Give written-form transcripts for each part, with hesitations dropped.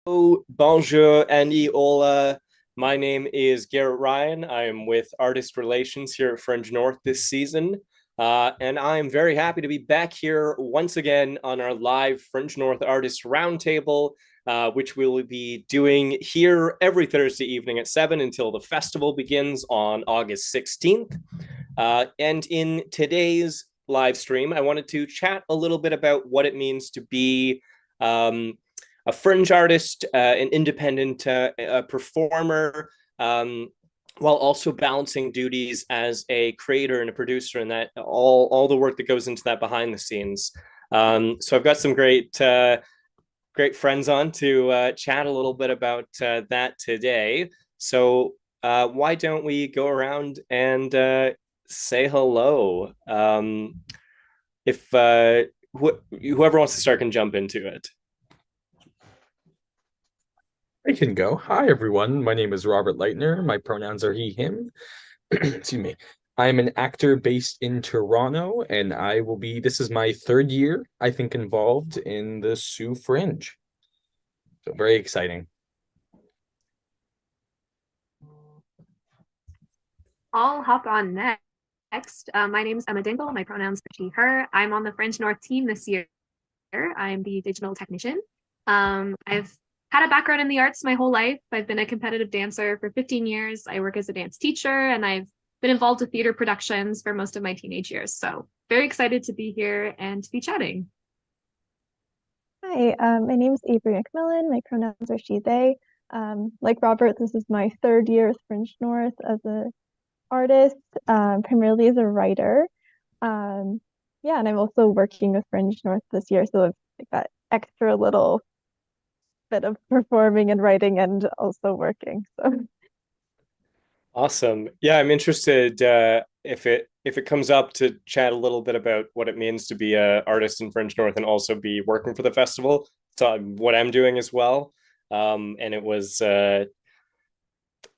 Bonjour, Andy, Ola. My name is Garrett Ryan. I am with Artist Relations here at Fringe North this season. And I am very happy to be back here once again on our live Fringe North Artist Roundtable, which we will be doing here every Thursday evening at 7 until the festival begins on August 16th. And in today's live stream, I wanted to chat a little bit about what it means to be a fringe artist, an independent performer, while also balancing duties as a creator and a producer, and that all the work that goes into that behind the scenes. So I've got some great friends on to chat a little bit about that today. So why don't we go around and say hello? If whoever wants to start can jump into it. I can go. Hi, everyone. My name is Robert Leitner. My pronouns are he, him. Excuse me. I'm an actor based in Toronto, and this is my third year, I think, involved in the Sioux Fringe. So very exciting. I'll hop on next. My name is Emma Dingle. My pronouns are she, her. I'm on the Fringe North team this year. I'm the digital technician. I've had a background in the arts my whole life. I've been a competitive dancer for 15 years. I work as a dance teacher, and I've been involved with theater productions for most of my teenage years. So very excited to be here and to be chatting. Hi, my name is Avery McMillan. My pronouns are she, they. Like Robert, this is my third year with Fringe North as an artist, primarily as a writer. Yeah, and I'm also working with Fringe North this year, so I've like that extra little bit of performing and writing and also working. So Awesome. Yeah, I'm interested if it comes up to chat a little bit about what it means to be a artist in Fringe North and also be working for the festival. So what I'm doing as well. And it was a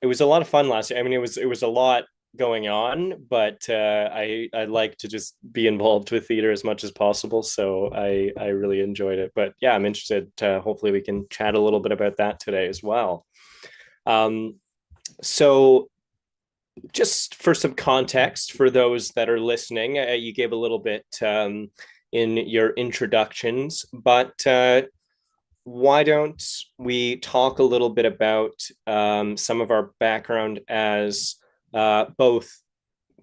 lot of fun last year. I mean, it was a lot going on, but I like to just be involved with theater as much as possible. So I really enjoyed it. But yeah, I'm interested. Hopefully, we can chat a little bit about that today as well. Um, so just for some context for those that are listening, you gave a little bit in your introductions, but why don't we talk a little bit about some of our background as both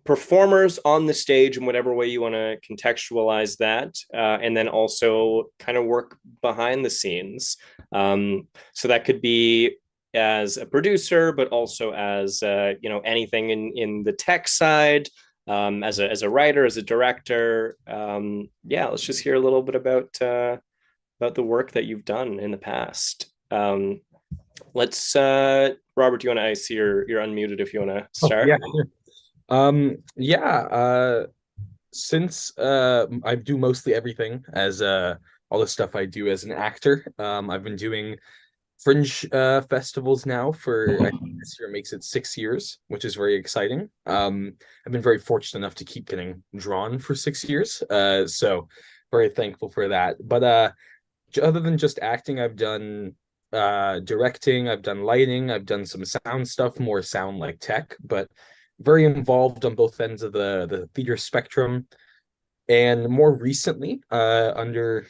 performers on the stage in whatever way you want to contextualize that, and then also kind of work behind the scenes. So that could be as a producer, but also as anything in the tech side, as a writer, as a director. Yeah, let's just hear a little bit about the work that you've done in the past. Let's Robert, do you want to? I see you're unmuted if you want to Oh, start. yeah. Yeah. Since I do mostly everything as all the stuff I do as an actor. I've been doing Fringe festivals now for I think this year makes it 6 years, which is very exciting. I've been very fortunate enough to keep getting drawn for 6 years. So very thankful for that. But other than just acting, I've done directing, I've done lighting, I've done some sound stuff, more sound like tech, but very involved on both ends of the theater spectrum. And more recently, under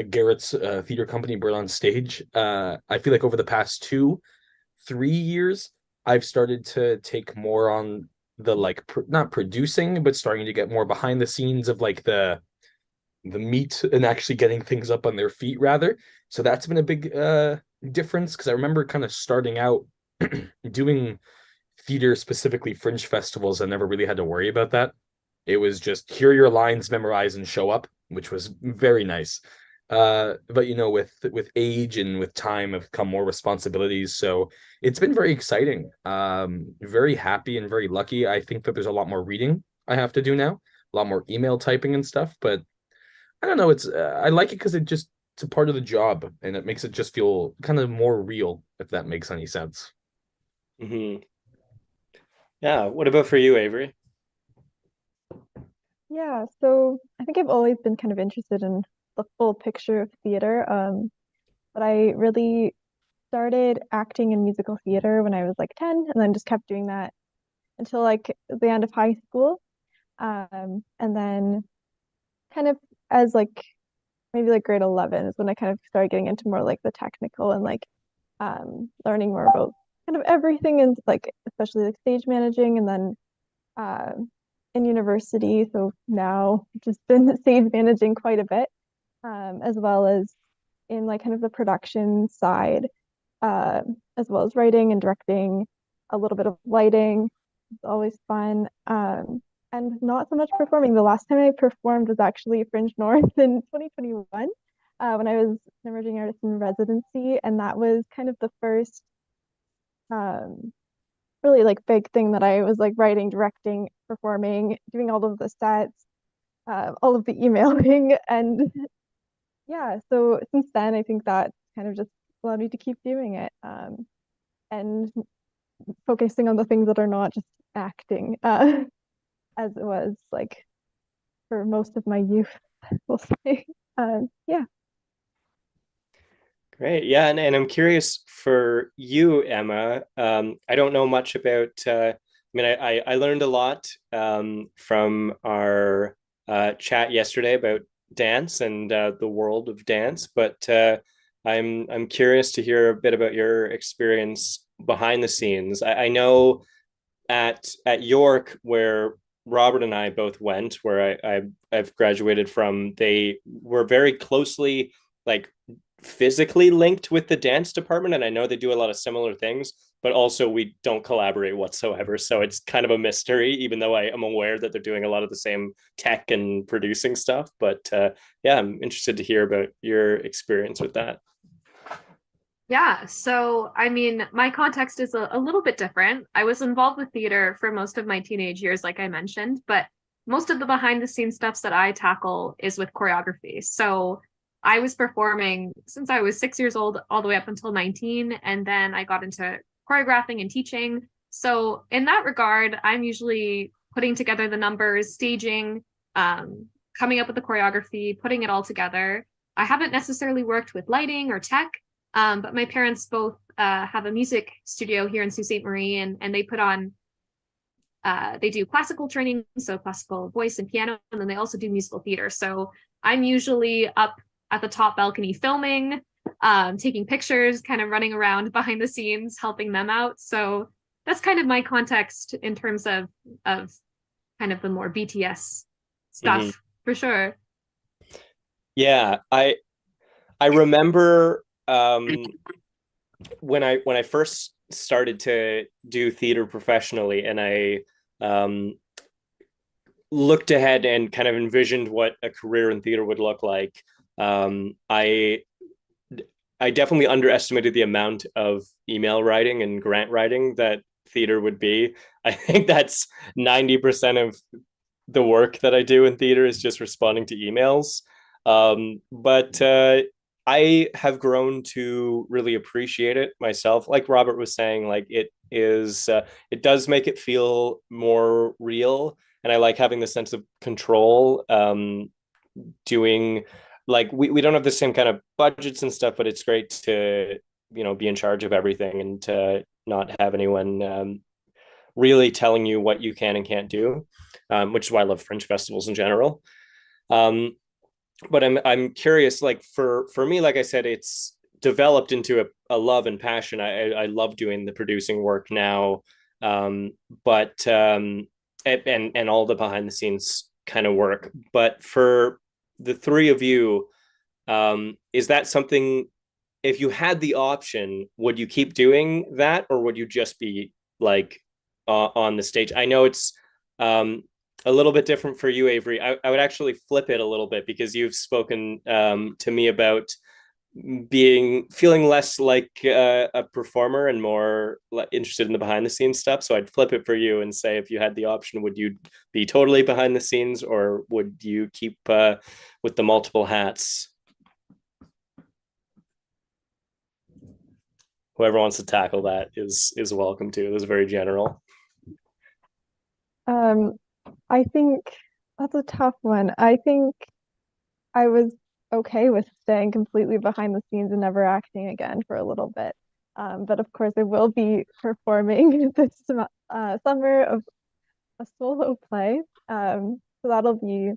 Garrett's theater company, Bird on Stage, I feel like over the past 3 years, I've started to take more on the not producing, but starting to get more behind the scenes of like the meat and actually getting things up on their feet rather. So that's been a big difference because I remember kind of starting out doing theater, specifically Fringe festivals. I never really had to worry about that. It was just hear your lines, memorize, and show up, which was very nice. But with age and with time have come more responsibilities. So it's been very exciting. Very happy and very lucky. I think that there's a lot more reading I have to do now, a lot more email typing and stuff. But I don't know. It's I like it because it's a part of the job and it makes it just feel kind of more real, if that makes any sense. Mm-hmm. Yeah. What about for you, Avery? yeah, so I think I've always been kind of interested in the full picture of theater. But I really started acting in musical theater when I was like 10, and then just kept doing that until like the end of high school. And then kind of as like maybe like grade 11 is when I kind of started getting into more like the technical and like learning more about kind of everything and like especially like stage managing and then uh, in university. So now just been stage managing quite a bit, as well as in like kind of the production side, uh, as well as writing and directing, a little bit of lighting. It's always fun. And not so much performing. The last time I performed was actually Fringe North in 2021, when I was an emerging artist in residency, and that was kind of the first um, really like big thing that I was like writing, directing, performing, doing all of the sets, all of the emailing, and yeah. So since then, I think that kind of just allowed me to keep doing it, and focusing on the things that are not just acting, as it was like for most of my youth, we'll say. Yeah. Great. Yeah, and I'm curious for you, Emma. I don't know much about I mean I learned a lot from our chat yesterday about dance and the world of dance, but I'm curious to hear a bit about your experience behind the scenes. I know at York where Robert and I both went, where I've graduated from, they were very closely like physically linked with the dance department, and I know they do a lot of similar things, but also we don't collaborate whatsoever. So it's kind of a mystery, even though I am aware that they're doing a lot of the same tech and producing stuff. But yeah, I'm interested to hear about your experience with that. Yeah, so I mean, my context is a little bit different. I was involved with theater for most of my teenage years, like I mentioned, but most of the behind the scenes stuffs that I tackle is with choreography. So I was performing since I was 6 years old, all the way up until 19, and then I got into choreographing and teaching. So in that regard, I'm usually putting together the numbers, staging, um, coming up with the choreography, putting it all together. I haven't necessarily worked with lighting or tech, but my parents both have a music studio here in Sault Ste. Marie, and they put on, they do classical training, so classical voice and piano, and then they also do musical theater. So I'm usually up at the top balcony filming, taking pictures, kind of running around behind the scenes, helping them out. So that's kind of my context in terms of kind of the more BTS Mm-hmm. stuff for sure. Yeah, I remember when I first started to do theater professionally, and I um, looked ahead and kind of envisioned what a career in theater would look like. I definitely underestimated the amount of email writing and grant writing that theater would be. I think that's 90% of the work that I do in theater is just responding to emails. But I have grown to really appreciate it myself. Like Robert was saying, like it does make it feel more real. And I like having the sense of control, doing like we don't have the same kind of budgets and stuff, but it's great to, be in charge of everything and to not have anyone really telling you what you can and can't do, which is why I love Fringe festivals in general. Um, but I'm curious, like for me, like I said, it's developed into a love and passion. I love doing the producing work now, um, but and all the behind the scenes kind of work. But for the three of you, is that something? If you had the option, would you keep doing that, or would you just be like on the stage? I know it's um, a little bit different for you, Avery. I would actually flip it a little bit because you've spoken to me about feeling less like a performer and more interested in the behind the scenes stuff. So I'd flip it for you and say, if you had the option, would you be totally behind the scenes, or would you keep with the multiple hats? Whoever wants to tackle that is welcome to. It was very general. Um, I think that's a tough one. I think I was okay with staying completely behind the scenes and never acting again for a little bit. But of course, I will be performing this summer of a solo play. So that'll be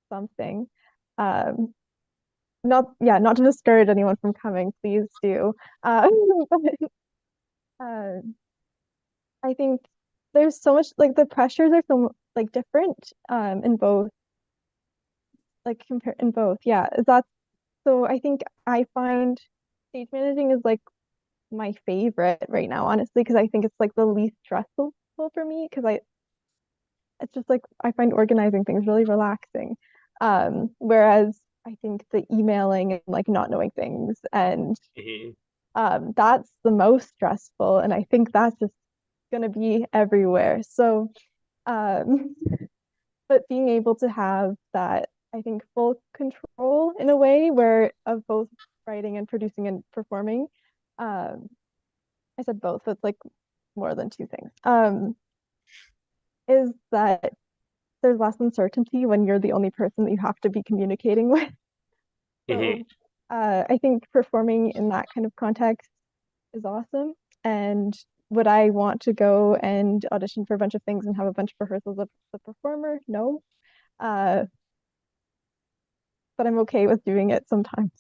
something. Um, not to discourage anyone from coming, please do. But uh, I think there's so much like the pressures are so like different in both like compare in both. Yeah, that's so I think I find stage managing is like my favorite right now, honestly, because I think it's like the least stressful for me because I it's just like I find organizing things really relaxing. Whereas I think the emailing and like not knowing things and Mhm. that's the most stressful, and I think that's just gonna be everywhere. So, um, but being able to have that, I think, full control in a way where of both writing and producing and performing. Um, I said both, so it's like more than two things. Is that there's less uncertainty when you're the only person that you have to be communicating with. Mhm. So, I think performing in that kind of context is awesome. And would I want to go and audition for a bunch of things and have a bunch of rehearsals of the performer? No. Uh, but I'm okay with doing it sometimes.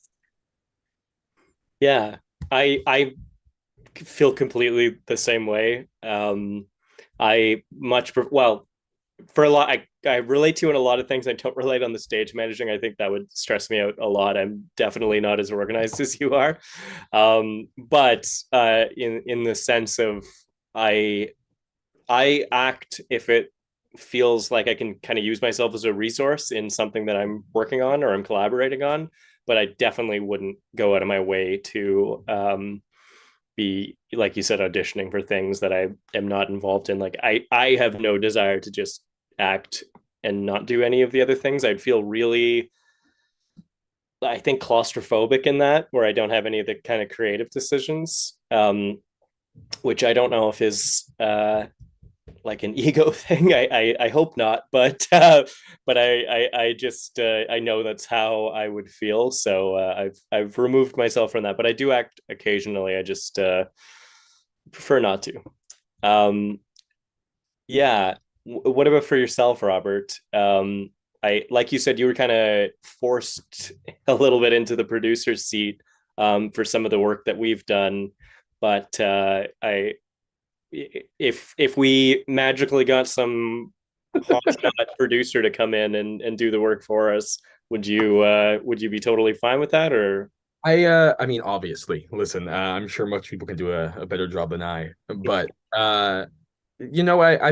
Yeah, I feel completely the same way. I much well, for a lot, I relate to in a lot of things. I don't relate on the stage managing. I think that would stress me out a lot. I'm definitely not as organized as you are. But in the sense of I I act if it feels like I can kind of use myself as a resource in something that I'm working on or I'm collaborating on. But I definitely wouldn't go out of my way to be, like you said, auditioning for things that I am not involved in. Like I have no desire to just act and not do any of the other things. I'd feel really, I think, claustrophobic in that, where I don't have any of the kind of creative decisions, which I don't know if is like an ego thing. I hope not, but I just I know that's how I would feel. So I've removed myself from that, but I do act occasionally. I just prefer not to. Um, yeah. What about for yourself, Robert? I like you said you were kind of forced a little bit into the producer's seat for some of the work that we've done, but I if we magically got some hotshot producer to come in and do the work for us, would you be totally fine with that or I mean, obviously, listen, I'm sure much people can do a better job than I, but I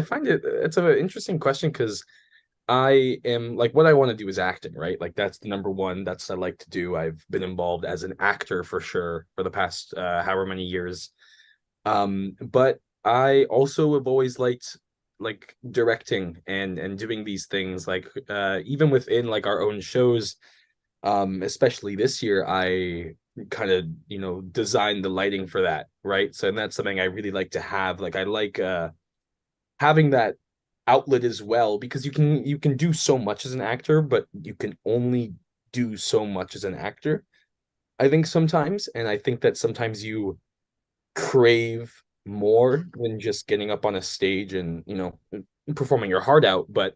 find it's an interesting question because I am like what I want to do is acting, right? Like that's the number one. That's what I like to do. I've been involved as an actor for sure for the past however many years. But I also have always liked like directing and doing these things like even within like our own shows, especially this year I kind of designed the lighting for that, right? So and that's something I really like to have. Like I like having that outlet as well because you can do so much as an actor, but you can only do so much as an actor. I think sometimes, and I think that sometimes you crave more than just getting up on a stage and performing your heart out, but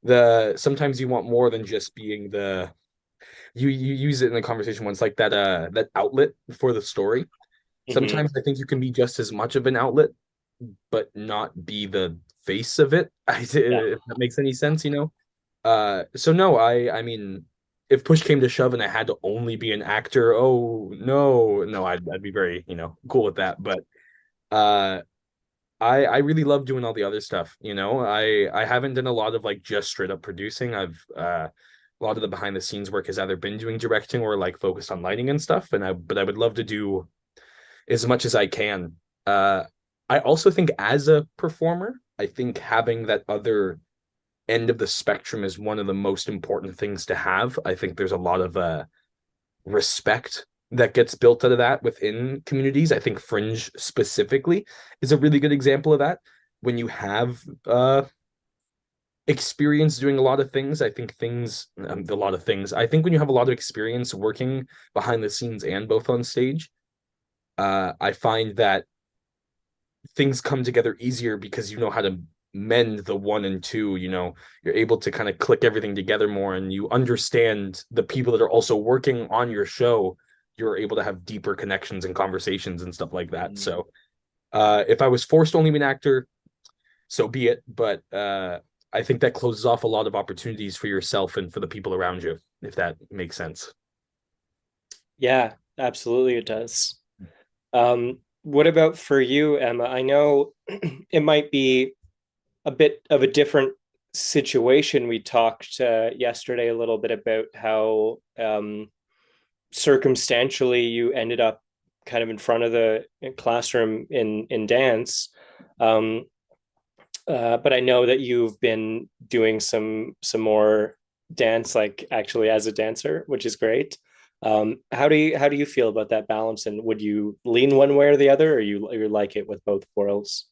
the sometimes you want more than just being the you use it in the conversation once like that outlet for the story. mm-hmm. Sometimes I think you can be just as much of an outlet but not be the face of it. Yeah. If that makes any sense, so no, I mean, if push came to shove and I had to only be an actor, oh no, I'd be very, cool with that. But uh I really love doing all the other stuff, I haven't done a lot of like just straight up producing. I've a lot of the behind the scenes work has either been doing directing or like focused on lighting and stuff. But I would love to do as much as I can. Uh, I also think as a performer, I think having that other end of the spectrum is one of the most important things to have. I think there's a lot of respect that gets built out of that within communities. I think Fringe specifically is a really good example of that. When you have experience doing a lot of things, I think a lot of things. I think when you have a lot of experience working behind the scenes and both on stage, I find that things come together easier because you know how to mend the one and two. You're able to kind of click everything together more, and you understand the people that are also working on your show. You're able to have deeper connections and conversations and stuff like that. So if I was forced to only be an actor, so be it. But I think that closes off a lot of opportunities for yourself and for the people around you, if that makes sense. Yeah, absolutely it does. What about for you, Emma? I know it might be a bit of a different situation. We talked yesterday a little bit about how circumstantially you ended up kind of in front of the classroom in dance. Um, but I know that you've been doing some more dance, like actually as a dancer, which is great. How do you feel about that balance, and would you lean one way or the other, or you like it with both worlds?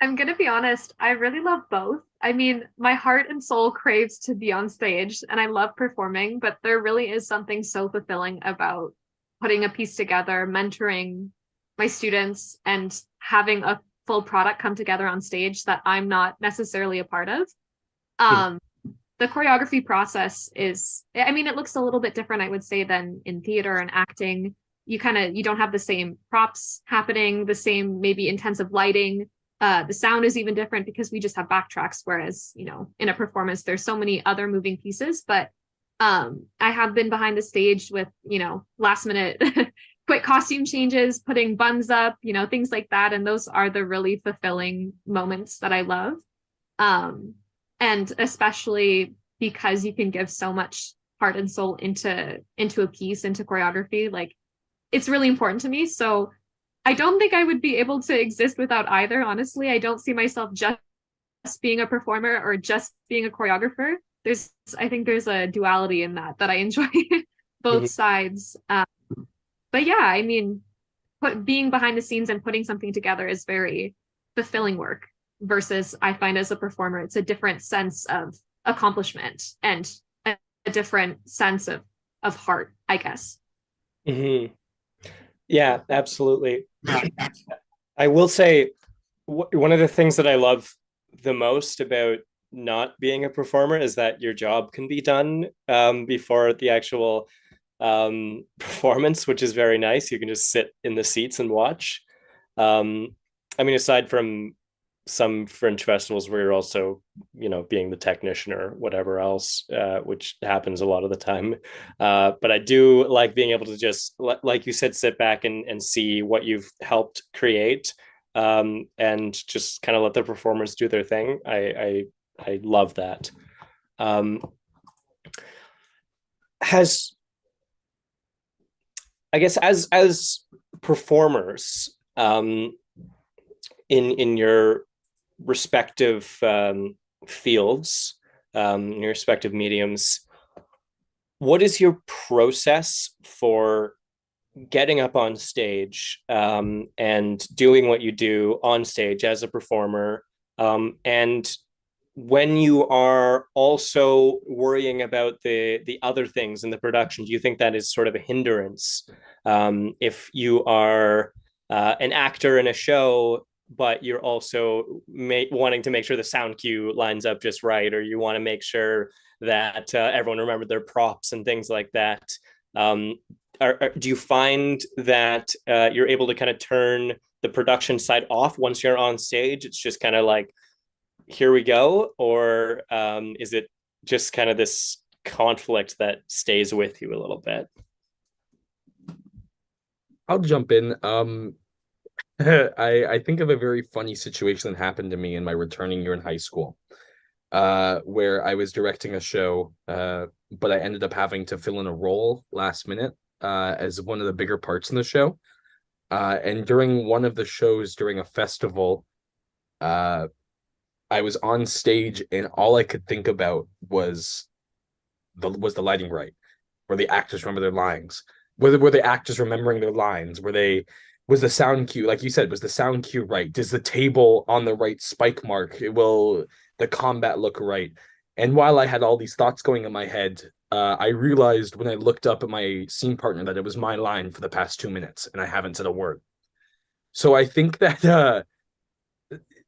I'm gonna be honest, I really love both. I mean, my heart and soul craves to be on stage and I love performing, but there really is something so fulfilling about putting a piece together, mentoring my students, and having a full product come together on stage that I'm not necessarily a part of. Um, the choreography process is, I mean, it looks a little bit different, I would say, than in theater and acting. You don't have the same props happening, the same maybe intensive lighting. The sound is even different because we just have backtracks, whereas, in a performance, there's so many other moving pieces. But I have been behind the stage with, last minute quick costume changes, putting buns up, things like that. And those are the really fulfilling moments that I love. Um, and especially because you can give so much heart and soul into a piece, into choreography, like it's really important to me. So I don't think I would be able to exist without either. Honestly, I don't see myself just being a performer or just being a choreographer. I think there's a duality in that I enjoy both Mhm. sides. But yeah, I mean, being behind the scenes and putting something together is very fulfilling work versus I find as a performer, it's a different sense of accomplishment and a different sense of heart, I guess. Mhm. Yeah, absolutely. I will say one of the things that I love the most about not being a performer is that your job can be done before the actual performance, which is very nice. You can just sit in the seats and watch. Um, I mean, aside from some fringe festivals where you're also, being the technician or whatever else, which happens a lot of the time. But I do like being able to just, like you said, sit back and see what you've helped create, and just kind of let the performers do their thing. I love that. Um, has I guess as performers, in your respective fields, in your respective mediums, what is your process for getting up on stage, and doing what you do on stage as a performer, and when you are also worrying about the other things in the production, do you think that is sort of a hindrance, if you are an actor in a show but you're also wanting to make sure the sound cue lines up just right, or you want to make sure that everyone remembered their props and things like that? um, do you find that you're able to kind of turn the production side off once you're on stage? It's just kind of like, here we go, or is it just kind of this conflict that stays with you a little bit? I'll jump in. I think of a very funny situation that happened to me in my returning year in high school, where I was directing a show, but I ended up having to fill in a role last minute, as one of the bigger parts in the show. And during one of the shows during a festival, uh, I was on stage and all I could think about was the lighting right? Were the actors remember their lines? Were the actors remembering their lines? Was the sound cue, like you said, was the sound cue right? Does the table on the right spike mark? Will the combat look right? And while I had all these thoughts going in my head, I realized when I looked up at my scene partner that it was my line for the past 2 minutes and I haven't said a word. So I think that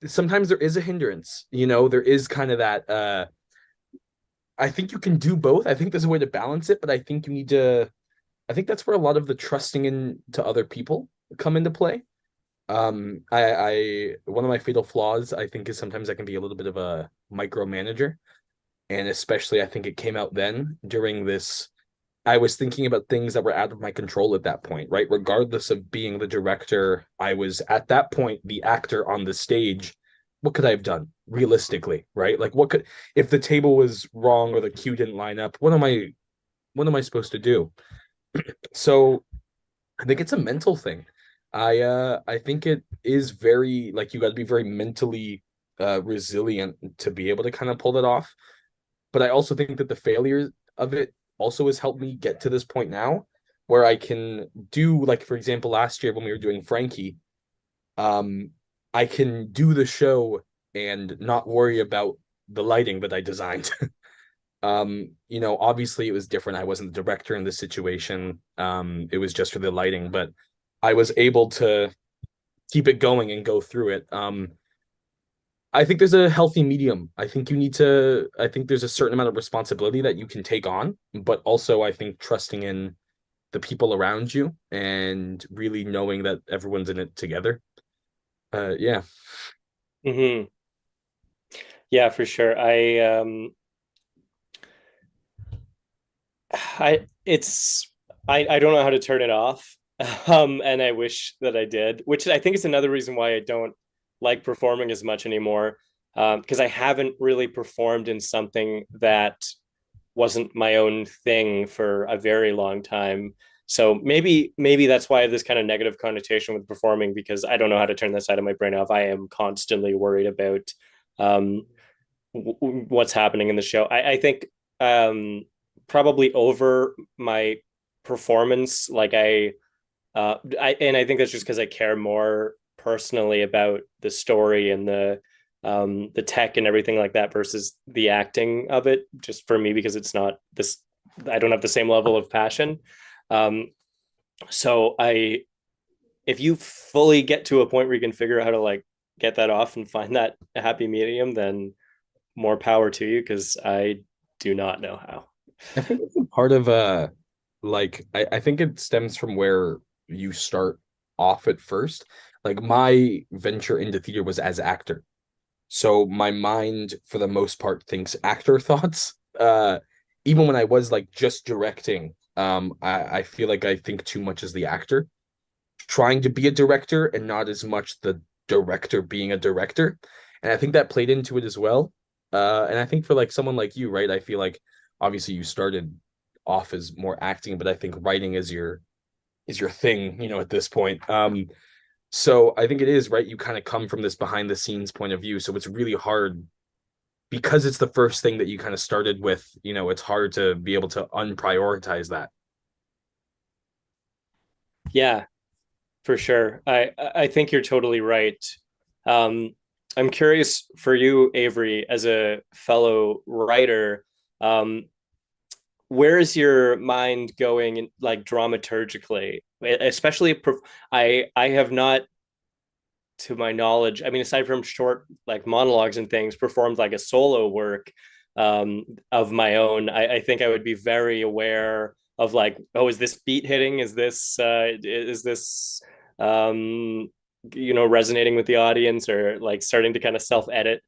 sometimes there is a hindrance, there is kind of that I think you can do both. I think there's a way to balance it, but I think you need to I think that's where a lot of the trusting in to other people come into play. I one of my fatal flaws I think is sometimes I can be a little bit of a micromanager, and especially I think it came out then during this. I was thinking about things that were out of my control at that point, right? Regardless of being the director, I was at that point the actor on the stage. What could I have done realistically, right? Like what could if the table was wrong or the cue didn't line up, what am I supposed to do? So I think it's a mental thing. I think it is very like you got to be very mentally resilient to be able to kind of pull it off. But I also think that the failure of it also has helped me get to this point now where I can do like for example last year when we were doing Frankie, um I can do the show and not worry about the lighting that I designed. Obviously it was different. I wasn't the director in this situation. It was just for the lighting, but I was able to keep it going and go through it. I think there's a healthy medium. I think there's a certain amount of responsibility that you can take on, but also I think trusting in the people around you and really knowing that everyone's in it together. Yeah. Hmm. Yeah, for sure. I it's I don't know how to turn it off. And I wish that I did, which I think is another reason why I don't like performing as much anymore. Because I haven't really performed in something that wasn't my own thing for a very long time. So maybe that's why I have this kind of negative connotation with performing, because I don't know how to turn that side of my brain off. I am constantly worried about um, what's happening in the show. I think um, probably over my performance, like and I think that's just because I care more personally about the story and the tech and everything like that versus the acting of it. Just for me, because it's not this, I don't have the same level of passion. Um, so if you fully get to a point where you can figure out how to like get that off and find that happy medium, then more power to you, because I do not know how. I think it's a part of I think it stems from where you start off at first. Like my venture into theater was as actor. So my mind for the most part thinks actor thoughts. Even when I was like just directing, I feel like I think too much as the actor, trying to be a director and not as much the director being a director. And I think that played into it as well. And I think for like someone like you, right? I feel like obviously you started off as more acting, but I think writing is your thing, at this point. So I think it is, right? You kind of come from this behind the scenes point of view. So it's really hard because it's the first thing that you kind of started with, it's hard to be able to unprioritize that. Yeah, for sure. I think you're totally right. Um, I'm curious for you, Avery, as a fellow writer. Um, where is your mind going, like dramaturgically, especially I have not, to my knowledge, I mean, aside from short like monologues and things, performed like a solo work of my own. I think I would be very aware of like, oh, is this beat hitting, is this resonating with the audience, or like starting to kind of self edit.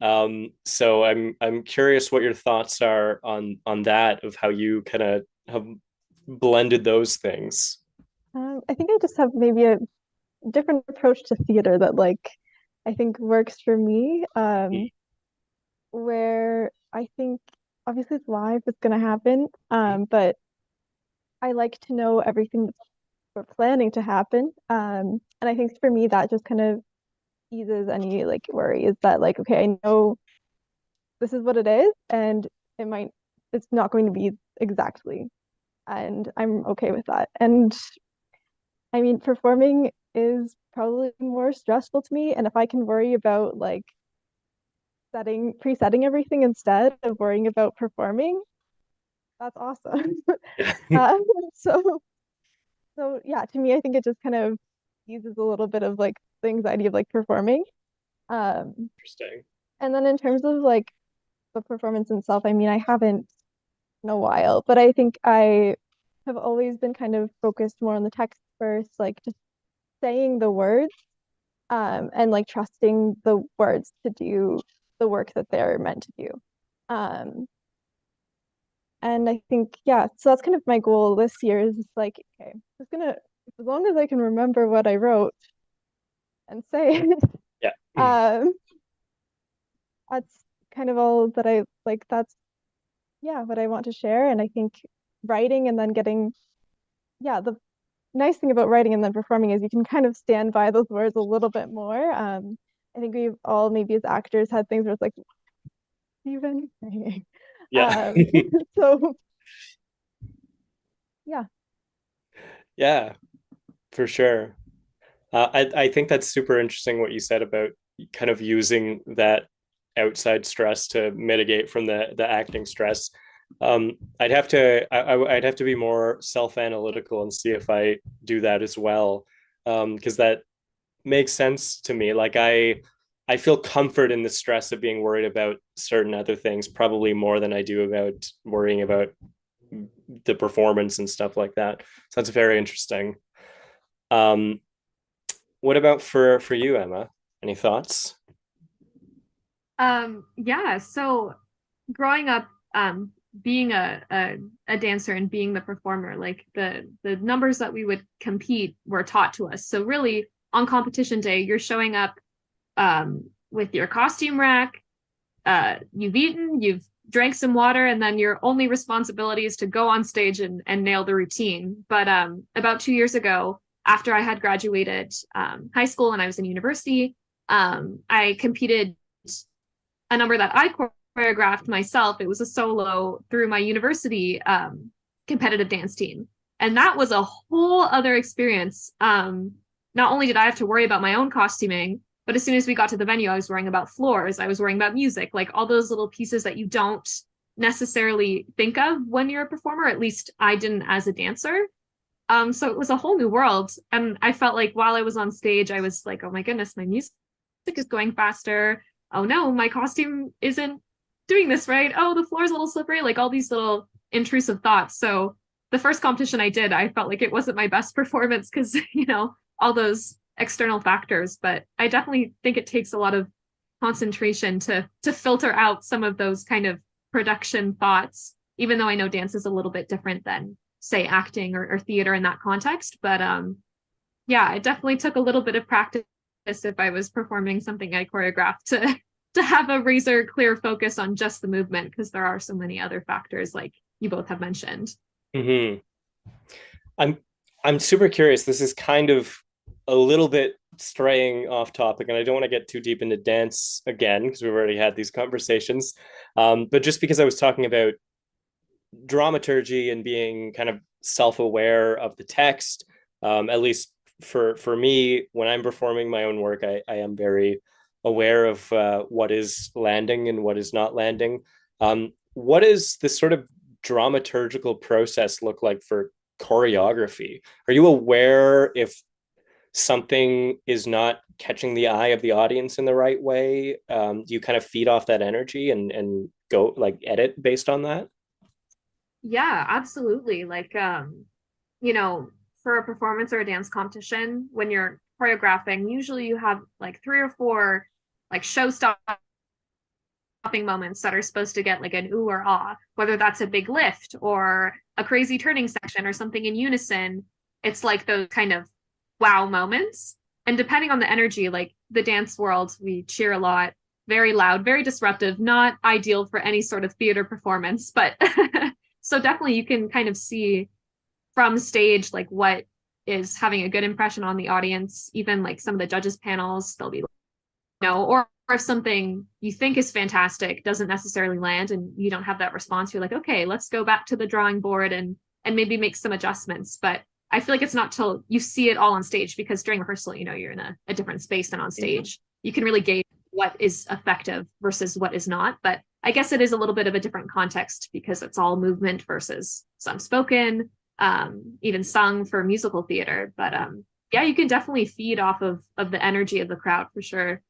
So I'm curious what your thoughts are on that, of how you kind of have blended those things. I think I just have maybe a different approach to theater that like I think works for me. Where I think obviously it's live, it's gonna happen. But I like to know everything that's we're planning to happen. And I think for me that just kind of eases any like worries that like, okay, I know this is what it is, and it might it's not going to be exactly, and I'm okay with that. And I mean, performing is probably more stressful to me, and if I can worry about like presetting everything instead of worrying about performing, that's awesome. Yeah. Um, so yeah, to me, I think it just kind of uses a little bit of like the anxiety of like performing. Um, Interesting. and then in terms of like the performance itself, I mean, I haven't in a while, but I think I have always been kind of focused more on the text first, like just saying the words, and like trusting the words to do the work that they're meant to do. Um, and I think, yeah, so that's kind of my goal this year is just like, okay, I'm just gonna, as long as I can remember what I wrote and say it, Yeah. um, that's kind of all that I like, that's, yeah, what I want to share. And I think writing and then getting, yeah, the nice thing about writing and then performing is you can kind of stand by those words a little bit more. I think we've all maybe as actors had things where it's like, Steven saying. Yeah. Um, so yeah. Yeah, for sure. I think that's super interesting what you said about kind of using that outside stress to mitigate from the acting stress. I'd have to I'd have to be more self-analytical and see if I do that as well, because that makes sense to me. Like I feel comfort in the stress of being worried about certain other things, probably more than I do about worrying about the performance and stuff like that. So that's very interesting. Um, what about for you, Emma? Any thoughts? Yeah, so growing up, being a dancer and being the performer, like the numbers that we would compete were taught to us. So really on competition day, you're showing up with your costume rack, you've eaten, you've drank some water, and then your only responsibility is to go on stage and nail the routine. But about 2 years ago, after I had graduated high school and I was in university, I competed a number that I choreographed myself. It was a solo through my university competitive dance team. And that was a whole other experience. Not only did I have to worry about my own costuming, but as soon as we got to the venue, I was worrying about floors, I was worrying about music, like all those little pieces that you don't necessarily think of when you're a performer. At least I didn't as a dancer. So it was a whole new world. And I felt like while I was on stage, I was like, oh my goodness, my music is going faster. Oh no, my costume isn't doing this right. Oh, the floor's a little slippery, like all these little intrusive thoughts. So the first competition I did, I felt like it wasn't my best performance because, all those external factors, but I definitely think it takes a lot of concentration to filter out some of those kind of production thoughts, even though I know dance is a little bit different than say acting or theater in that context. But yeah, it definitely took a little bit of practice if I was performing something I choreographed to have a razor clear focus on just the movement, because there are so many other factors like you both have mentioned. Mm-hmm. I'm super curious. This is kind of a little bit straying off topic, and I don't want to get too deep into dance again because we've already had these conversations. But just because I was talking about dramaturgy and being kind of self-aware of the text, at least for me, when I'm performing my own work, I am very aware of what is landing and what is not landing. What is this sort of dramaturgical process look like for choreography? Are you aware if something is not catching the eye of the audience in the right way? Do you kind of feed off that energy and go like edit based on that? Yeah, absolutely. Like, for a performance or a dance competition, when you're choreographing, usually you have like 3 or 4 like show stopping moments that are supposed to get like an ooh or ah, whether that's a big lift or a crazy turning section or something in unison. It's like those kind of wow moments. And depending on the energy, like the dance world, we cheer a lot, very loud, very disruptive, not ideal for any sort of theater performance. But so definitely you can kind of see from stage like what is having a good impression on the audience. Even like some of the judges panels, they'll be or if something you think is fantastic doesn't necessarily land and you don't have that response, you're like, okay, let's go back to the drawing board and maybe make some adjustments. But I feel like it's not till you see it all on stage, because during rehearsal, you're in a different space than on stage. You can really gauge what is effective versus what is not. But I guess it is a little bit of a different context because it's all movement versus some spoken, even sung for musical theater. But yeah, you can definitely feed off of the energy of the crowd for sure.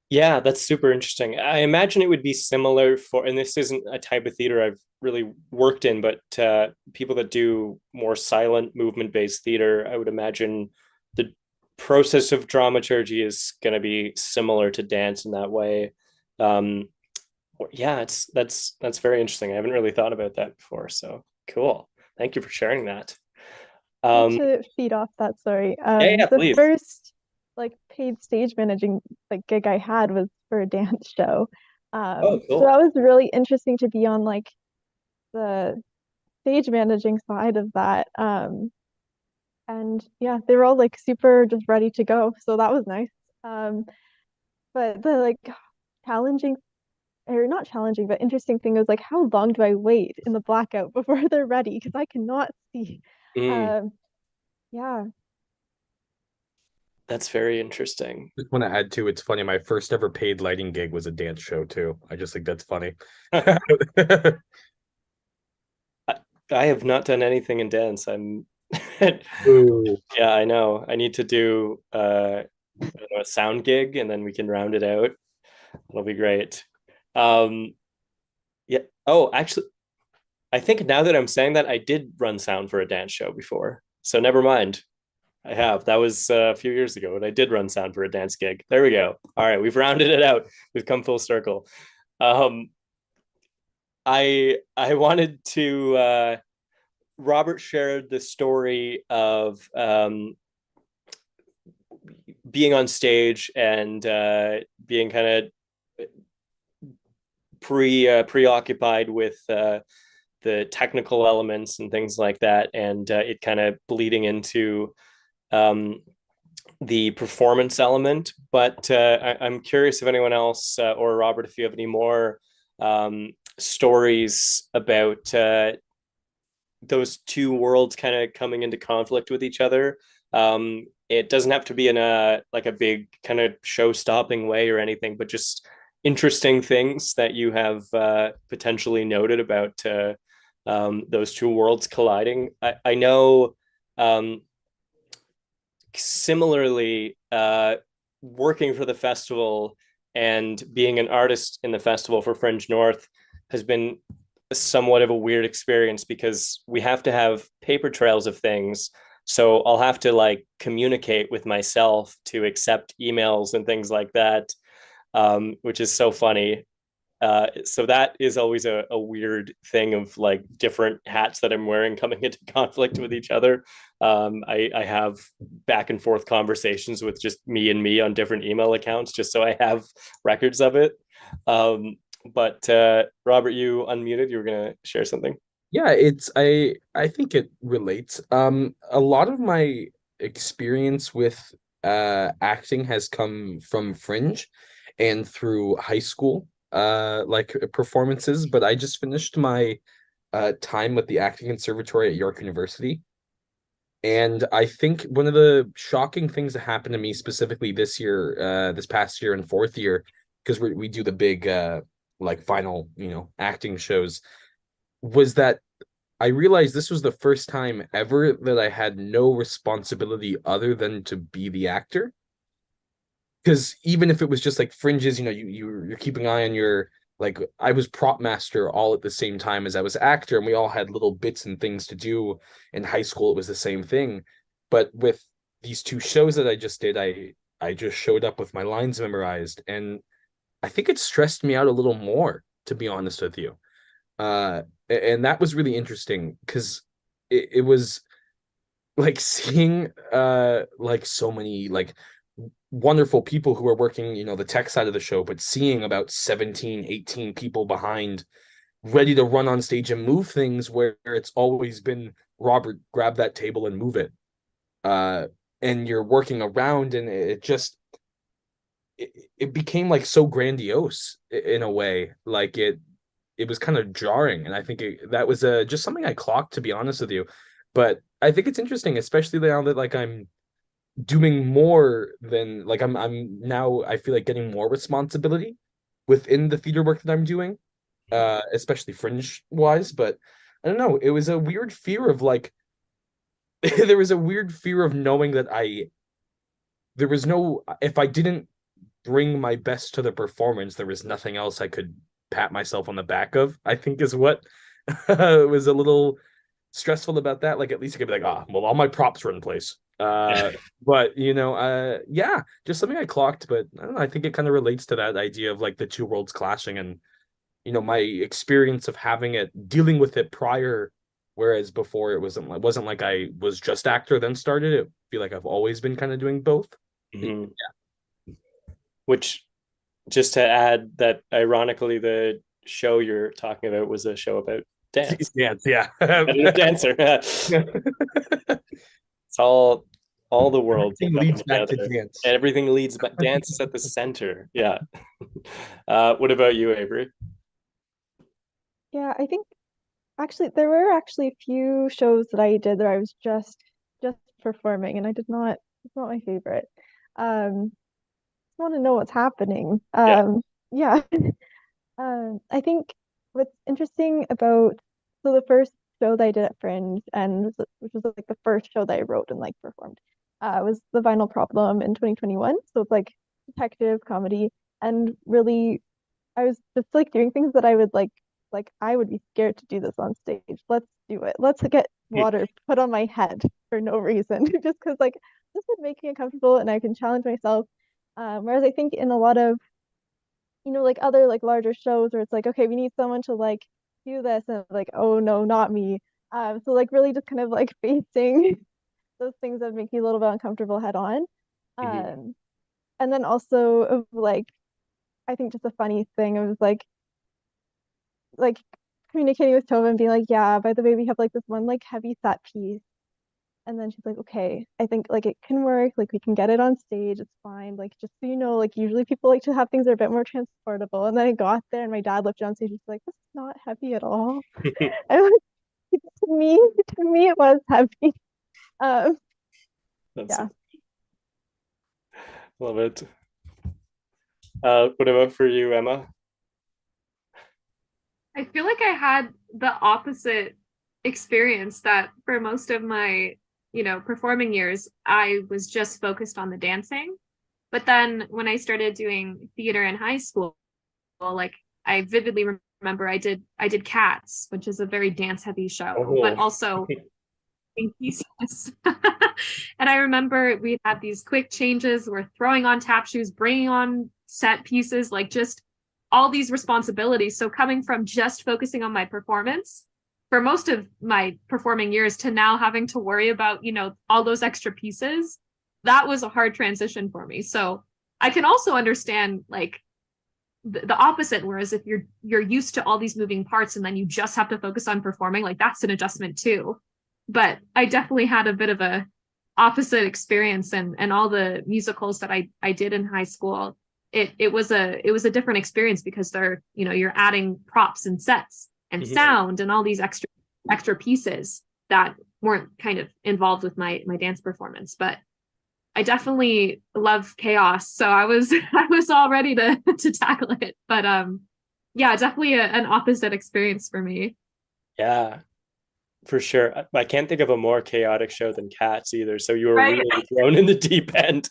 Yeah, that's super interesting. I imagine it would be similar for, and this isn't a type of theater I've really worked in, but people that do more silent movement based theater, I would imagine the process of dramaturgy is going to be similar to dance in that way. Um, yeah, that's very interesting. I haven't really thought about that before. So cool. Thank you for sharing that. Not Um, to feed off that, sorry. yeah, The please. first like paid stage managing like gig I had was for a dance show. Oh, So cool. that was really interesting to be on like the stage managing side of that. And yeah, they were all like super just ready to go. So that was nice. Um, but the like challenging or not challenging, but interesting thing was like how long do I wait in the blackout before they're ready? Because I cannot see. Mm, Um, yeah. that's very interesting. Just want to add to, it's funny, my first ever paid lighting gig was a dance show too. I just think that's funny. I have not done anything in dance. I'm Ooh. yeah, I know. I need to do I don't know, a sound gig and then we can round it out. It'll be great. Um yeah. Oh, actually, I think now that I'm saying that, I did run sound for a dance show before. So never mind. I have. That was a few years ago, and I did run sound for a dance gig. There we go. All right, we've rounded it out. We've come full circle. Um I wanted to Robert shared the story of being on stage and being kind of preoccupied with the technical elements and things like that, and it kind of bleeding into um, the performance element. But I'm curious if anyone else or Robert, if you have any more stories about those two worlds kind of coming into conflict with each other. It doesn't have to be in a like a big kind of show-stopping way or anything, but just interesting things that you have potentially noted about those two worlds colliding. I know similarly, working for the festival and being an artist in the festival for Fringe North has been somewhat of a weird experience because we have to have paper trails of things. So I'll have to like communicate with myself to accept emails and things like that, which is so funny. So that is always a weird thing of like different hats that I'm wearing coming into conflict with each other. I have back and forth conversations with just me and me on different email accounts, just so I have records of it. But Robert, you unmuted. You were gonna share something. Yeah, I think it relates. A lot of my experience with acting has come from Fringe and through high school like performances, but I just finished my time with the acting conservatory at York University. And I think one of the shocking things that happened to me specifically this year, this past year in fourth year, because we do the big like final, acting shows, was that I realized this was the first time ever that I had no responsibility other than to be the actor. Because even if it was just like fringes, you're keeping an eye on your, like, I was prop master all at the same time as I was actor, and we all had little bits and things to do. In high school, it was the same thing. But with these two shows that I just did, I just showed up with my lines memorized, and I think it stressed me out a little more, to be honest with you. And that was really interesting because it was like seeing like so many like wonderful people who are working, the tech side of the show, but seeing about 17, 18 people behind ready to run on stage and move things where it's always been Robert, grab that table and move it. Uh and you're working around, and it became like so grandiose in a way. Like it was kind of jarring, and I think that was just something I clocked, to be honest with you. But I think it's interesting, especially now that like I'm doing more than like I'm now I feel like getting more responsibility within the theater work that I'm doing, especially Fringe wise. But I don't know, it was a weird fear of like there was a weird fear of knowing that there was no, if I didn't bring my best to the performance, there was nothing else I could pat myself on the back of, I think is what was a little stressful about that. Like at least I could be like, well, all my props were in place. But yeah, just something I clocked. But I don't know, I think it kind of relates to that idea of like the two worlds clashing and my experience of having it, dealing with it prior, whereas before it wasn't like I was just actor then started it. I feel like I've always been kind of doing both. Mm-hmm. Yeah. Which, just to add that, ironically, the show you're talking about was a show about dance. Dance, yeah. Dancer. It's all the world. Everything leads back to dance. Everything leads back. Dance is at the center. Yeah. What about you, Avery? Yeah, I think actually there were actually a few shows that I did that I was just performing, and it's not my favorite. I want to know what's happening. Yeah. I think what's interesting about the first show that I did at Fringe, and which was like the first show that I wrote and like performed, was The Vinyl Problem in 2021. So it's like detective comedy, and really I was just like doing things that I would like I would be scared to do this on stage. Let's do it. Let's get water put on my head for no reason, just because like this would make me uncomfortable and I can challenge myself. Whereas I think in a lot of like other like larger shows where it's like, okay, we need someone to like do this, and like, oh no, not me. So like really just kind of like facing those things that make you a little bit uncomfortable head on. Um, and then also of like, I think just a funny thing of like communicating with Tova and being like, yeah, by the way, we have like this one like heavy set piece. And then she's like, okay, I think like it can work. Like we can get it on stage. It's fine. Like just so you know, like usually people like to have things that are a bit more transportable. And then I got there and my dad looked on stage. He's like, this is not heavy at all. And like, to me, it was heavy. Yeah. Love it. What about for you, Emma? I feel like I had the opposite experience, that for most of my, performing years, I was just focused on the dancing. But then when I started doing theater in high school, like I vividly remember I did Cats, which is a very dance heavy show, but also in pieces. And I remember we'd have these quick changes. We're throwing on tap shoes, bringing on set pieces, like just all these responsibilities. So coming from just focusing on my performance for most of my performing years to now having to worry about, all those extra pieces, that was a hard transition for me. So I can also understand like the opposite, whereas if you're used to all these moving parts and then you just have to focus on performing, like that's an adjustment too. But I definitely had a bit of a opposite experience, and all the musicals that I did in high school, it was a different experience because they're, you're adding props and sets and sound and all these extra pieces that weren't kind of involved with my dance performance. But I definitely love chaos, so I was all ready to tackle it. But yeah, definitely an opposite experience for me. Yeah, for sure. I can't think of a more chaotic show than Cats either. So you were really thrown in the deep end.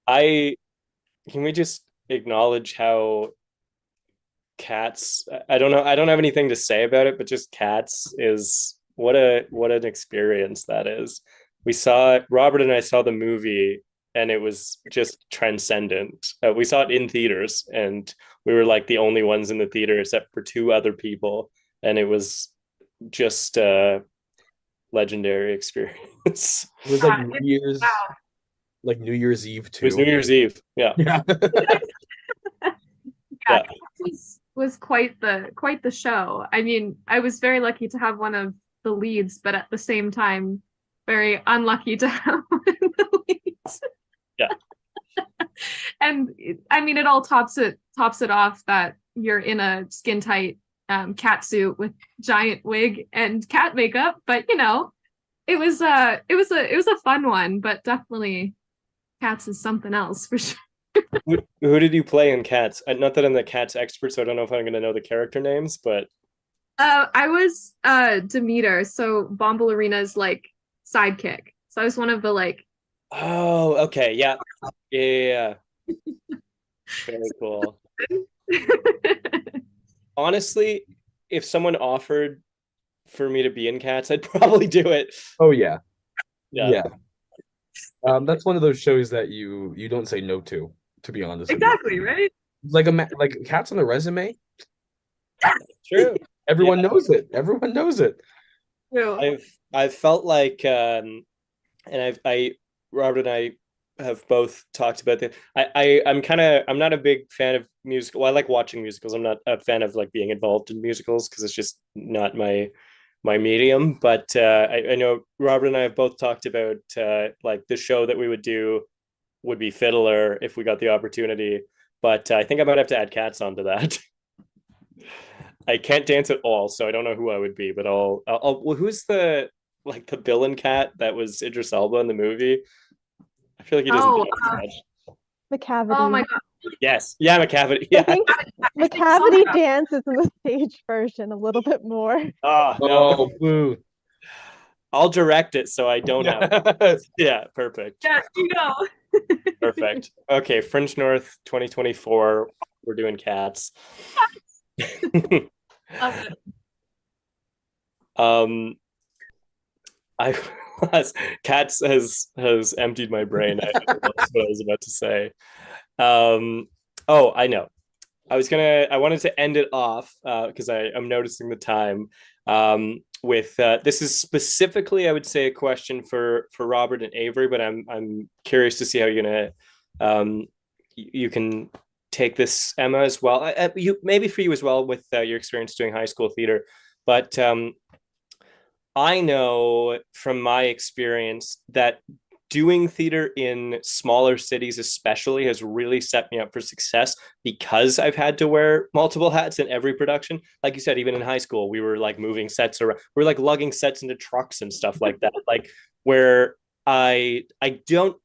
Can we just acknowledge how Cats, I don't know, I don't have anything to say about it, but just Cats is what an experience that is. Robert and I saw the movie, and it was just transcendent. We saw it in theaters, and we were like the only ones in the theater except for two other people, and it was just a legendary experience. It was like New Year's Eve too. It was New Year's Eve. Yeah. Yeah. Was quite the show. I mean, I was very lucky to have one of the leads, but at the same time, very unlucky to have one of the leads. Yeah. And I mean, it all tops it off that you're in a skin tight cat suit with giant wig and cat makeup, but it was a fun one. But definitely Cats is something else for sure. Who did you play in Cats? Not that I'm the Cats expert, so I don't know if I'm going to know the character names, but I was Demeter, so Bombalurina's like sidekick. So I was one of the like oh, okay, yeah, yeah, yeah, yeah. Very cool. Honestly, if someone offered for me to be in Cats, I'd probably do it. Oh yeah, Yeah. yeah. That's one of those shows that you don't say no to be honest with you. exactly, right? Like like Cats on a Resume. True. Yeah. Everyone knows it. Everyone knows it. True. I've felt like and I Robert and I have both talked about this. I'm not a big fan of musical. Well, I like watching musicals. I'm not a fan of like being involved in musicals because it's just not my medium. But I know Robert and I have both talked about like the show that we would do would be Fiddler if we got the opportunity. But I think I might have to add Cats onto that. I can't dance at all, so I don't know who I would be. But well, who's the like the villain cat that was Idris Elba in the movie? I feel like he doesn't Oh, dance much. The oh my cavity. God. Yes, yeah, McCavity. I Yeah. think the think cavity somehow- dances in the stage version a little bit more. Oh no, Oh, boo. I'll direct it so I don't have. Yeah, perfect, Yeah, you know. perfect. Okay, Fringe North 2024. We're doing Cats. Love it. um, I was Cats has emptied my brain. That's what I was about to say. Oh, I know. I wanted to end it off because I'm noticing the time with this is specifically I would say a question for Robert and Avery, but I'm curious to see how you're gonna you can take this, Emma, as well. You maybe for you as well with your experience doing high school theater, but I know from my experience that doing theater in smaller cities, especially, has really set me up for success because I've had to wear multiple hats in every production. Like you said, even in high school, we were like moving sets around, we are like lugging sets into trucks and stuff like that. Like where I don't,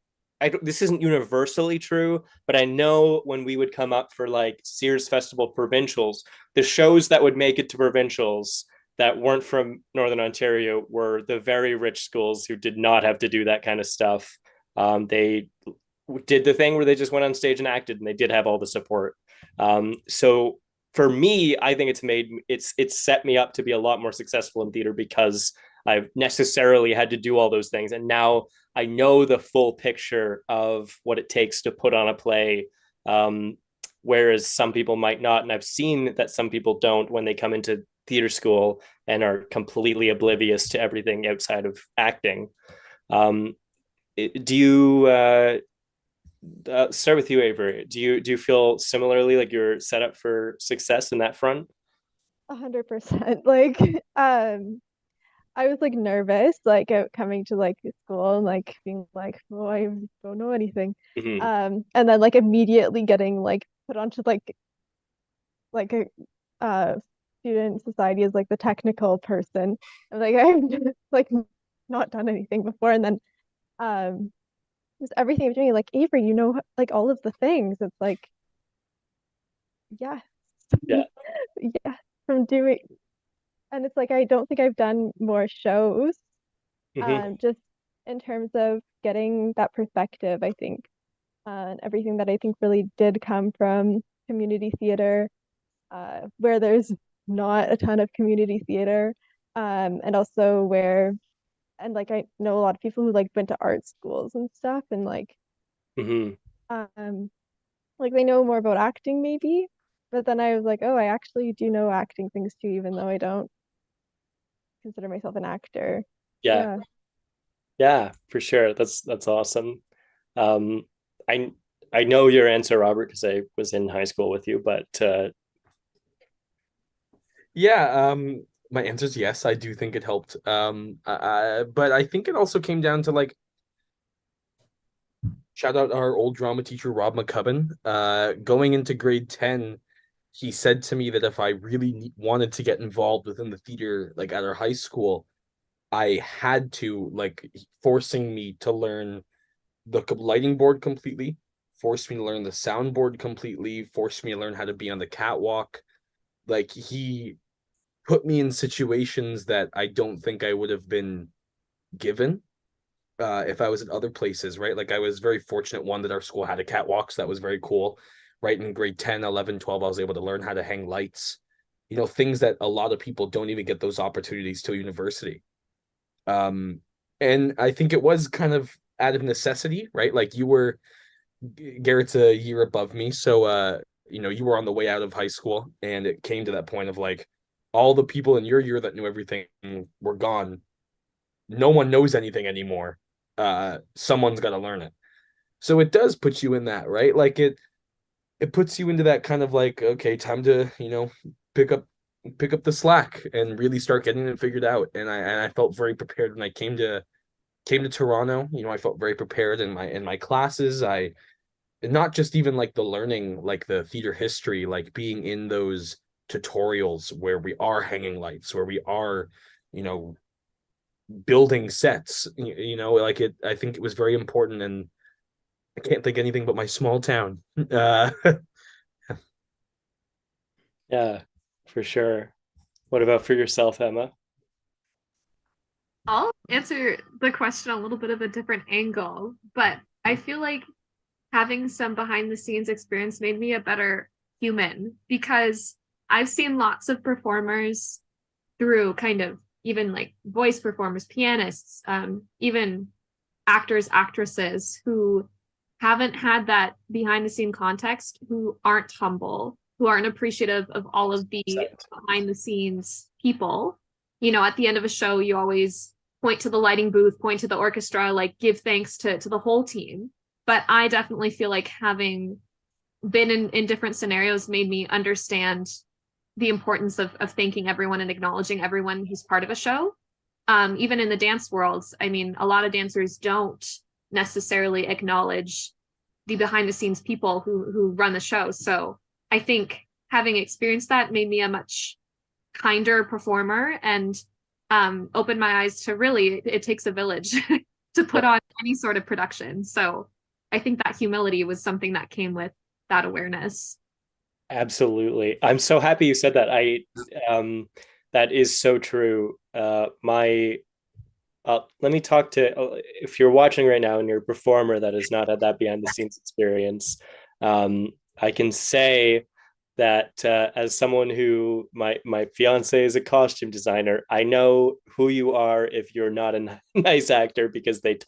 this isn't universally true, but I know when we would come up for like Sears Festival provincials, the shows that would make it to provincials that weren't from Northern Ontario were the very rich schools who did not have to do that kind of stuff. They did the thing where they just went on stage and acted, and they did have all the support. So for me, I think it's set me up to be a lot more successful in theater because I've necessarily had to do all those things, and now I know the full picture of what it takes to put on a play. Whereas some people might not, and I've seen that some people don't when they come into theater school and are completely oblivious to everything outside of acting. Um, do you start with you, Avery? Do you feel similarly like you're set up for success in that front? 100%. Like, I was like nervous, like coming to like school and like being like, oh, I don't know anything. Mm-hmm. And then like immediately getting like put onto like a student society as like the technical person. I'm like I've just, like not done anything before, and then um just everything I'm doing, like Avery, you know, like all of the things. It's like, yeah, Yeah. yeah, from doing, and it's like I don't think I've done more shows. Mm-hmm. Just in terms of getting that perspective, I think, and everything that I think really did come from community theater, where there's not a ton of community theater, and also where, and like I know a lot of people who like went to art schools and stuff, and Mm-hmm. um, like they know more about acting maybe, but then I was like, oh, I actually do know acting things too, even though I don't consider myself an actor. Yeah. Yeah. Yeah, for sure. That's awesome. Um, I I know your answer, Robert, because I was in high school with you, but Yeah, my answer is yes, I do think it helped. But I think it also came down to like shout out our old drama teacher Rob McCubbin. Going into grade 10, he said to me that if I really wanted to get involved within the theater, like at our high school, I had to like forcing me to learn the lighting board completely, forced me to learn the soundboard completely, forced me to learn how to be on the catwalk. Like he put me in situations that I don't think I would have been given if I was at other places, right? Like I was very fortunate, one, that our school had a catwalk, so that was very cool. Right in grade 10, 11, 12, I was able to learn how to hang lights, things that a lot of people don't even get those opportunities till university. Um, and I think it was kind of out of necessity, right? Like Garrett's a year above me, so you were on the way out of high school, and it came to that point of like all the people in your year that knew everything were gone. No one knows anything anymore. Someone's got to learn it. So it does put you in that, right? Like it puts you into that kind of like, okay, time to, pick up the slack and really start getting it figured out. And I felt very prepared when I came to Toronto. I felt very prepared in my classes. I not just even like the learning, like the theater history, like being in those tutorials where we are hanging lights, where we are, you know, building sets, like I think it was very important, and I can't think anything but my small town. Yeah, for sure. What about for yourself, Emma? I'll answer the question a little bit of a different angle, but I feel like having some behind the scenes experience made me a better human because I've seen lots of performers through kind of even like voice performers, pianists, even actors, actresses who haven't had that behind the scene context, who aren't humble, who aren't appreciative of all of the behind the scenes people. At the end of a show, you always point to the lighting booth, point to the orchestra, like give thanks to the whole team. But I definitely feel like having been in different scenarios made me understand the importance of thanking everyone and acknowledging everyone who's part of a show. Even in the dance world, I mean, a lot of dancers don't necessarily acknowledge the behind the scenes people who run the show. So I think having experienced that made me a much kinder performer and opened my eyes to really it takes a village to put on any sort of production. So I think that humility was something that came with that awareness. Absolutely. I'm so happy you said that. That is so true. My let me talk to if you're watching right now and you're a performer that has not had that behind the scenes experience. I can say that as someone who my fiance is a costume designer, I know who you are if you're not a nice actor because they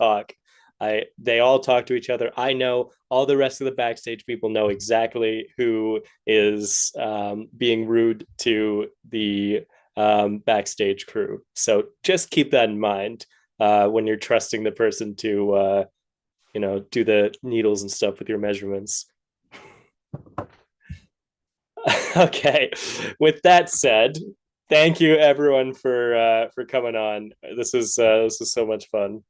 all talk to each other. I know all the rest of the backstage people know exactly who is being rude to the backstage crew. So just keep that in mind when you're trusting the person to do the needles and stuff with your measurements. Okay. With that said, thank you everyone for coming on. This is so much fun.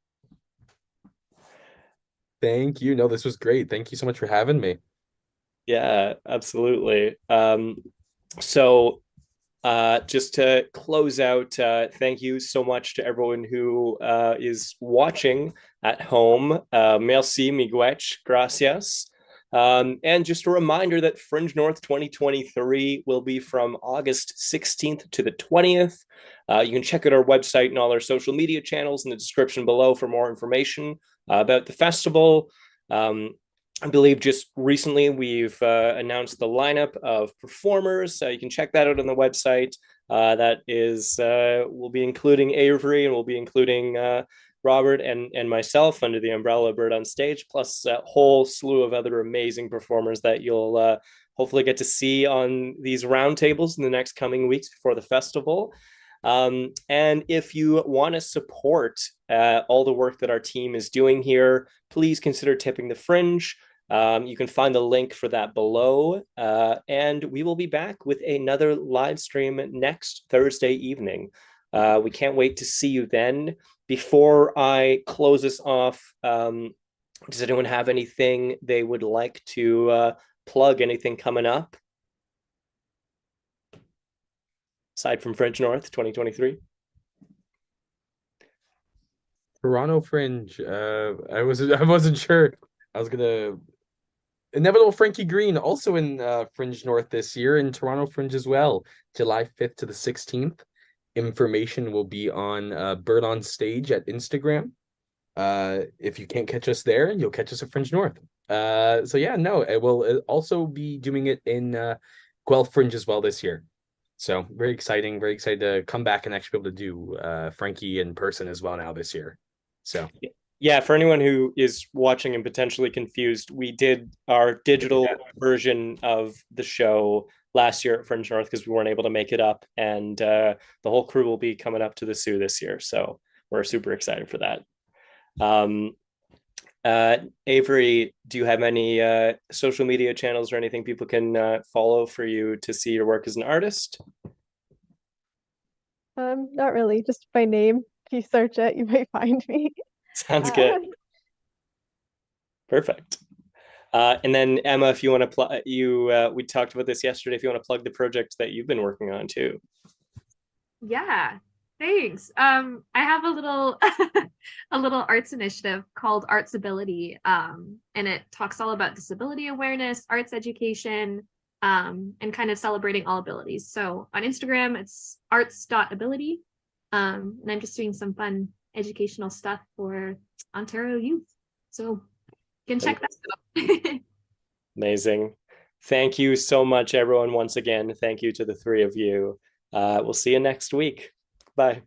Thank you. No, this was great. Thank you so much for having me. Yeah, absolutely. So just to close out, thank you so much to everyone who is watching at home. Merci, miigwech, gracias. And just a reminder that Fringe North 2023 will be from August 16th to the 20th. You can check out our website and all our social media channels in the description below for more information about the festival. I believe just recently we've announced the lineup of performers. You can check that out on the website. That is, we'll be including Avery and we'll be including Robert and myself under the umbrella Bird on Stage, plus a whole slew of other amazing performers that you'll hopefully get to see on these roundtables in the next coming weeks before the festival. And if you want to support all the work that our team is doing here, please consider tipping the Fringe. You can find the link for that below. And we will be back with another live stream next Thursday evening. We can't wait to see you then. Before I close this off, does anyone have anything they would like to plug? Anything coming up? Aside from Fringe North 2023? Toronto Fringe. I wasn't sure. I was gonna Inevitable Frankie Green, also in Fringe North this year, in Toronto Fringe as well, July 5th to the 16th. Information will be on Bird on Stage at Instagram. If you can't catch us there, you'll catch us at Fringe North. So yeah, no, it will also be doing it in Guelph Fringe as well this year. So very excited to come back and actually be able to do Frankie in person as well now this year. So yeah, for anyone who is watching and potentially confused, we did our digital version of the show last year at Fringe North because we weren't able to make it up, and the whole crew will be coming up to the Sioux this year, so we're super excited for that. Avery, do you have any social media channels or anything people can follow for you to see your work as an artist? Not really, just by name. If you search it, you might find me. Sounds good. Perfect. And then Emma, if you want to plug, we talked about this yesterday. If you want to plug the project that you've been working on too. Yeah, thanks. I have a little a little arts initiative called Artsability, and it talks all about disability awareness, arts education, and kind of celebrating all abilities. So on Instagram, it's arts.ability, and I'm just doing some fun educational stuff for Ontario youth. So you can check that out. Amazing. Thank you so much, everyone. Once again, thank you to the three of you. We'll see you next week. Bye.